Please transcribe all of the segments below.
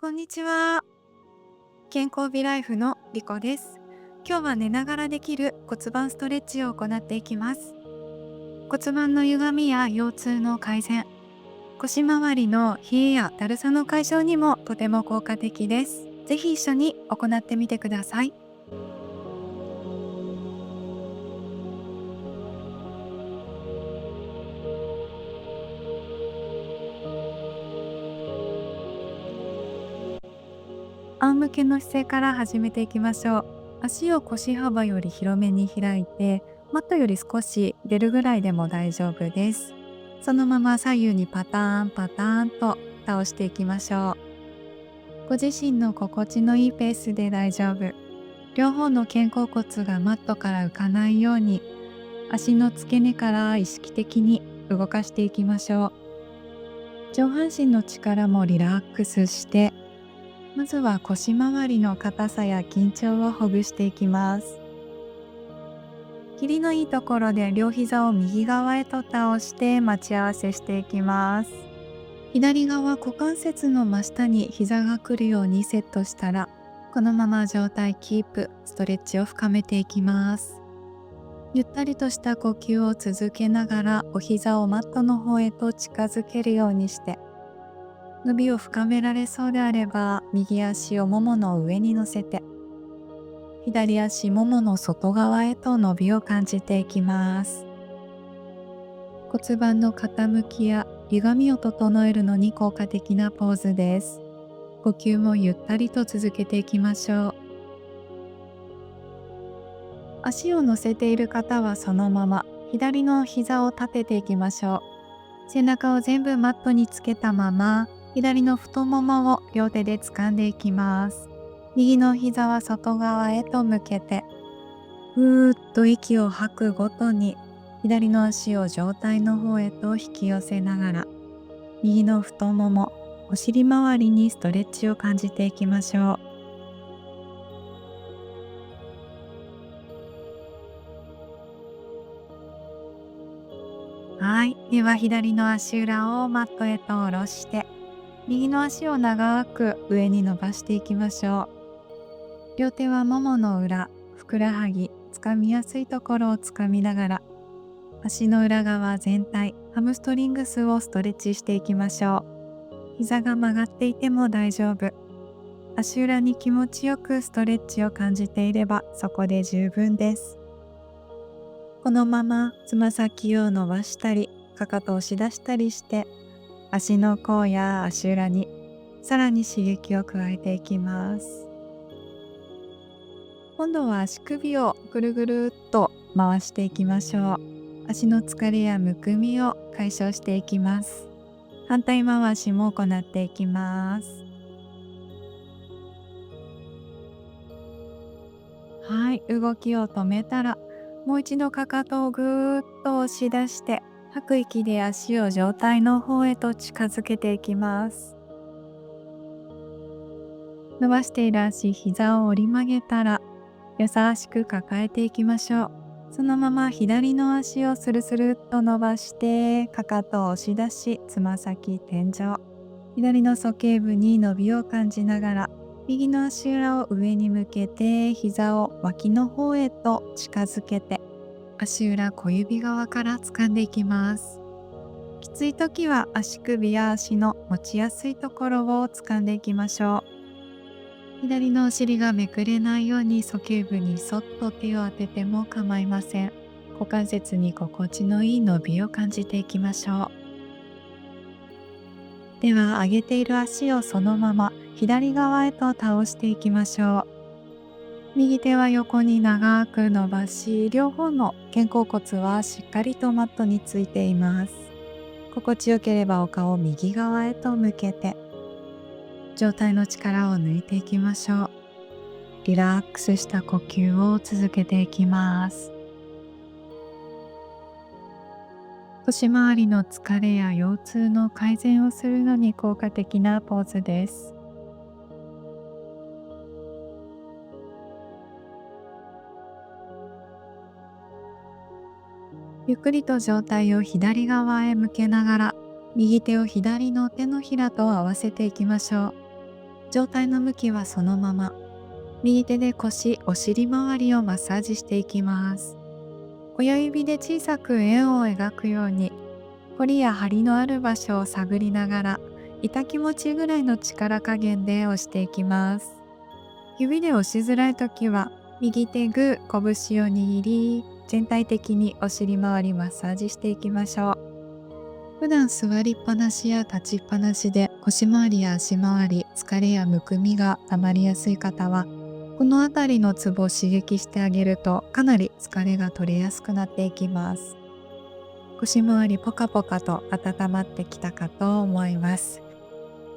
こんにちは。健康美ライフのリコです。今日は寝ながらできる骨盤ストレッチを行っていきます。骨盤の歪みや腰痛の改善、腰回りの冷えやだるさの解消にもとても効果的です。ぜひ一緒に行ってみてください。仰向けの姿勢から始めていきましょう。足を腰幅より広めに開いて、マットより少し出るぐらいでも大丈夫です。そのまま左右にパターンパターンと倒していきましょう。ご自身の心地のいいペースで大丈夫。両方の肩甲骨がマットから浮かないように、足の付け根から意識的に動かしていきましょう。上半身の力もリラックスして、まずは腰回りの硬さや緊張をほぐしていきます。切りのいいところで両膝を右側へと倒して待ち合わせしていきます。左側股関節の真下に膝が来るようにセットしたら、このまま状態キープ、ストレッチを深めていきます。ゆったりとした呼吸を続けながらお膝をマットの方へと近づけるようにして、伸びを深められそうであれば右足をももの上に乗せて、左足ももの外側へと伸びを感じていきます。骨盤の傾きや歪みを整えるのに効果的なポーズです。呼吸もゆったりと続けていきましょう。足を乗せている方はそのまま左の膝を立てていきましょう。背中を全部マットにつけたまま左の太ももを両手で掴んでいきます。右の膝は外側へと向けて、ふーっと息を吐くごとに左の足を上体の方へと引き寄せながら、右の太もも、お尻周りにストレッチを感じていきましょう。はい。では左の足裏をマットへと下ろして、右の足を長く上に伸ばしていきましょう。両手はももの裏、ふくらはぎ、つかみやすいところをつかみながら、足の裏側全体、ハムストリングスをストレッチしていきましょう。膝が曲がっていても大丈夫。足裏に気持ちよくストレッチを感じていればそこで十分です。このままつま先を伸ばしたり、かかとを押し出したりして、足の甲や足裏にさらに刺激を加えていきます。今度は足首をぐるぐるっと回していきましょう。足の疲れやむくみを解消していきます。反対回しも行っていきます。はい、動きを止めたら、もう一度かかとをぐーっと押し出して、吐く息で足を上体の方へと近づけていきます。伸ばしている足、膝を折り曲げたら、優しく抱えていきましょう。そのまま左の足をスルスルっと伸ばして、かかとを押し出し、つま先天井。左の鼠径部に伸びを感じながら、右の足裏を上に向けて膝を脇の方へと近づけて、足裏小指側から掴んでいきます。きつい時は足首や足の持ちやすいところを掴んでいきましょう。左のお尻がめくれないように鼠径部にそっと手を当てても構いません。股関節に心地のいい伸びを感じていきましょう。では上げている足をそのまま左側へと倒していきましょう。右手は横に長く伸ばし、両方の肩甲骨はしっかりとマットについています。心地よければお顔を右側へと向けて、上体の力を抜いていきましょう。リラックスした呼吸を続けていきます。腰回りの疲れや腰痛の改善をするのに効果的なポーズです。ゆっくりと上体を左側へ向けながら、右手を左の手のひらと合わせていきましょう。上体の向きはそのまま。右手で腰、お尻周りをマッサージしていきます。親指で小さく円を描くように、凝りや張りのある場所を探りながら、痛気持ちぐらいの力加減で押していきます。指で押しづらいときは、右手グー、拳を握り、全体的にお尻周りマッサージしていきましょう。普段座りっぱなしや立ちっぱなしで腰回りや足回り、疲れやむくみがたまりやすい方は、この辺りのツボを刺激してあげるとかなり疲れが取れやすくなっていきます。腰回りポカポカと温まってきたかと思います。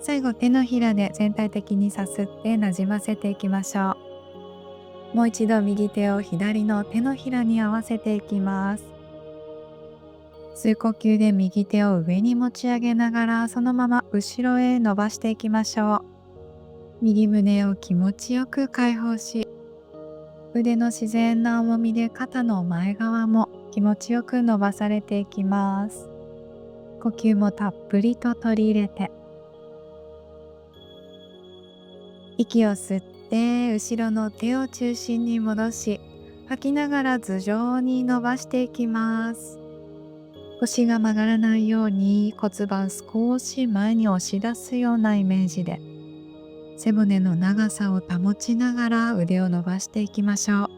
最後手のひらで全体的にさすってなじませていきましょう。もう一度右手を左の手のひらに合わせていきます。吸う呼吸で右手を上に持ち上げながらそのまま後ろへ伸ばしていきましょう。右胸を気持ちよく解放し、腕の自然な重みで肩の前側も気持ちよく伸ばされていきます。呼吸もたっぷりと取り入れて、息を吸って後ろの手を中心に戻し、吐きながら頭上に伸ばしていきます。腰が曲がらないように骨盤少し前に押し出すようなイメージで、背骨の長さを保ちながら腕を伸ばしていきましょう。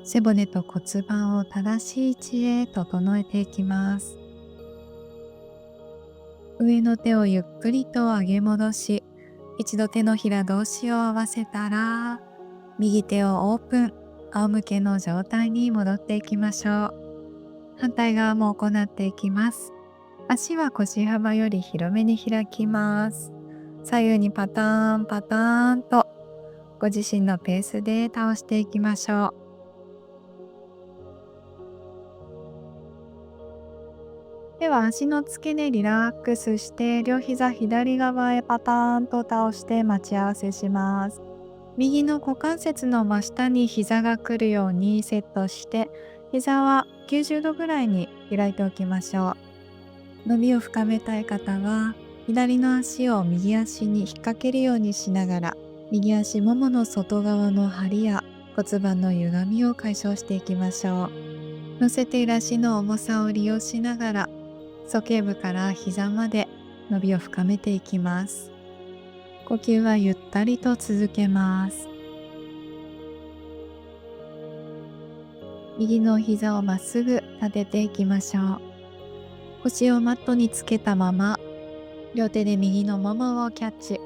背骨と骨盤を正しい位置へ整えていきます。上の手をゆっくりと上げ戻し、一度手のひら同士を合わせたら、右手をオープン、仰向けの状態に戻っていきましょう。反対側も行っていきます。足は腰幅より広めに開きます。左右にパターンパターンとご自身のペースで倒していきましょう。では足の付け根リラックスして両膝左側へパターンと倒して待ち合わせします。右の股関節の真下に膝が来るようにセットして、膝は90度ぐらいに開いておきましょう。伸びを深めたい方は左の足を右足に引っ掛けるようにしながら、右足ももの外側の張りや骨盤の歪みを解消していきましょう。乗せている足の重さを利用しながら、鼠径部から膝まで伸びを深めていきます。呼吸はゆったりと続けます。右の膝をまっすぐ立てていきましょう。腰をマットにつけたまま、両手で右のももをキャッチ。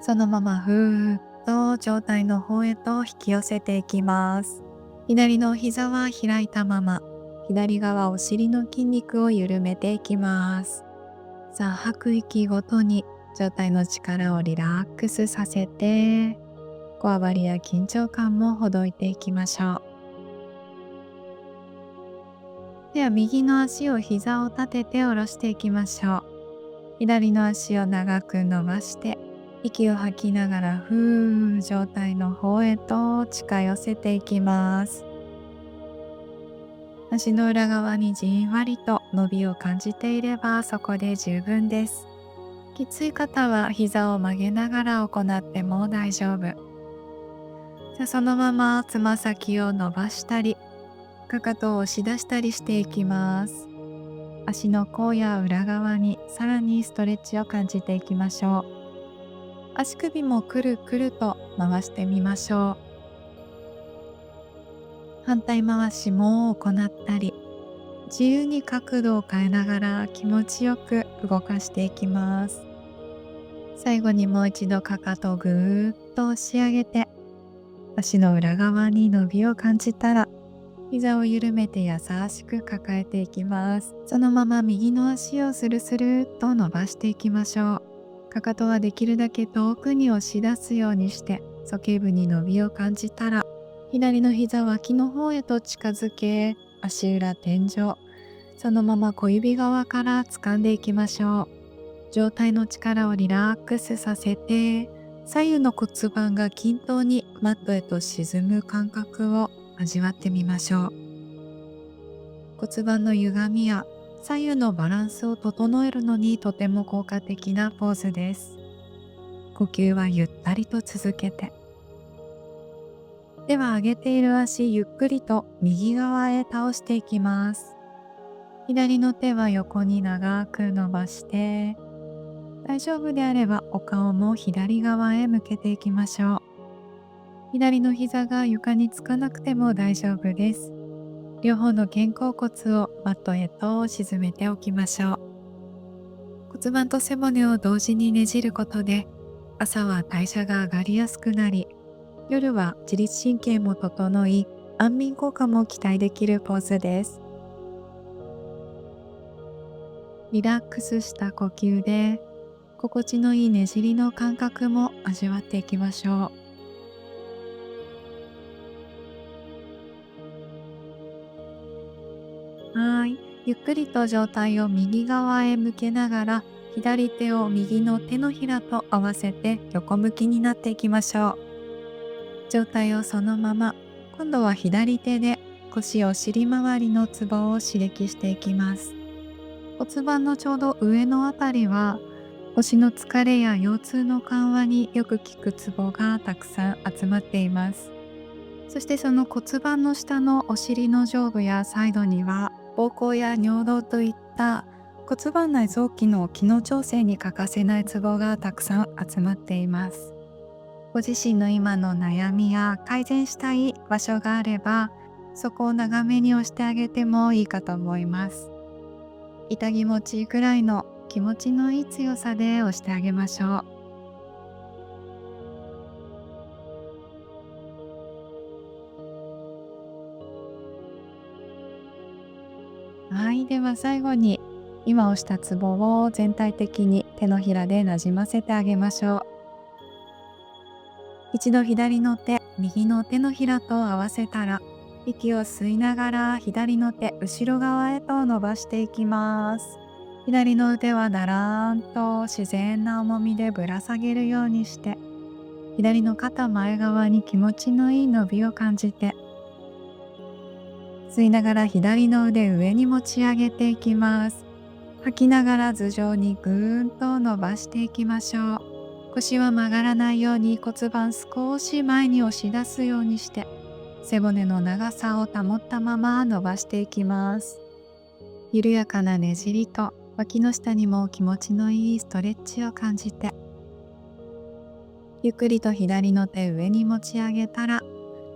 そのままふーっと上体の方へと引き寄せていきます。左の膝は開いたまま、左側お尻の筋肉を緩めていきます。さあ、吐く息ごとに上体の力をリラックスさせて、こわばりや緊張感もほどいていきましょう。では右の足を膝を立てて下ろしていきましょう。左の足を長く伸ばして、息を吐きながらふー上体の方へと近寄せていきます。足の裏側にじんわりと伸びを感じていればそこで十分です。きつい方は膝を曲げながら行っても大丈夫。そのままつま先を伸ばしたり、かかとを押し出したりしていきます。足の甲や裏側にさらにストレッチを感じていきましょう。足首もくるくると回してみましょう。反対回しも行ったり、自由に角度を変えながら気持ちよく動かしていきます。最後にもう一度かかとをぐーっと押し上げて、足の裏側に伸びを感じたら、膝を緩めて優しく抱えていきます。そのまま右の足をスルスルっと伸ばしていきましょう。かかとはできるだけ遠くに押し出すようにして、鼠径部に伸びを感じたら、左の膝脇の方へと近づけ、足裏天井、そのまま小指側から掴んでいきましょう。上体の力をリラックスさせて、左右の骨盤が均等にマットへと沈む感覚を味わってみましょう。骨盤の歪みや左右のバランスを整えるのにとても効果的なポーズです。呼吸はゆったりと続けて。では上げている足ゆっくりと右側へ倒していきます。左の手は横に長く伸ばして、大丈夫であればお顔も左側へ向けていきましょう。左の膝が床につかなくても大丈夫です。両方の肩甲骨をマットへと沈めておきましょう。骨盤と背骨を同時にねじることで、朝は代謝が上がりやすくなり、夜は自律神経も整い、安眠効果も期待できるポーズです。リラックスした呼吸で、心地のいいねじりの感覚も味わっていきましょう。ゆっくりと上体を右側へ向けながら、左手を右の手のひらと合わせて横向きになっていきましょう。上体をそのまま、今度は左手で腰お尻周りのツボを刺激していきます。骨盤のちょうど上のあたりは、腰の疲れや腰痛の緩和によく効くツボがたくさん集まっています。そしてその骨盤の下のお尻の上部やサイドには、膀胱や尿道といった骨盤内臓器の機能調整に欠かせないツボがたくさん集まっています。ご自身の今の悩みや改善したい場所があれば、そこを長めに押してあげてもいいかと思います。痛気持ちいいくらいの気持ちのいい強さで押してあげましょう。では最後に今押したツボを全体的に手のひらでなじませてあげましょう。一度左の手、右の手のひらと合わせたら、息を吸いながら左の手、後ろ側へと伸ばしていきます。左の腕はだらーんと自然な重みでぶら下げるようにして、左の肩前側に気持ちのいい伸びを感じて、吸いながら左の腕上に持ち上げていきます。吐きながら頭上にぐーんと伸ばしていきましょう。腰は曲がらないように骨盤少し前に押し出すようにして、背骨の長さを保ったまま伸ばしていきます。緩やかなねじりと脇の下にも気持ちのいいストレッチを感じて、ゆっくりと左の手上に持ち上げたら、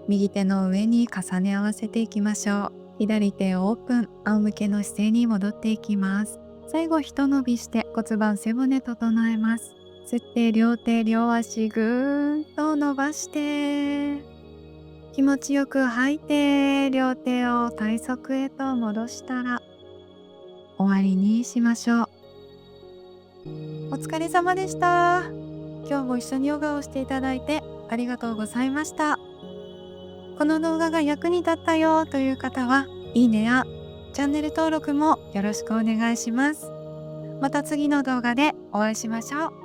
右手の上に重ね合わせていきましょう。左手オープン、仰向けの姿勢に戻っていきます。最後ひと伸びして骨盤背骨整えます。吸って両手両足ぐーんと伸ばして、気持ちよく吐いて両手を体側へと戻したら終わりにしましょう。お疲れ様でした。今日も一緒にヨガをしていただいてありがとうございました。この動画が役に立ったよという方は、いいねやチャンネル登録もよろしくお願いします。また次の動画でお会いしましょう。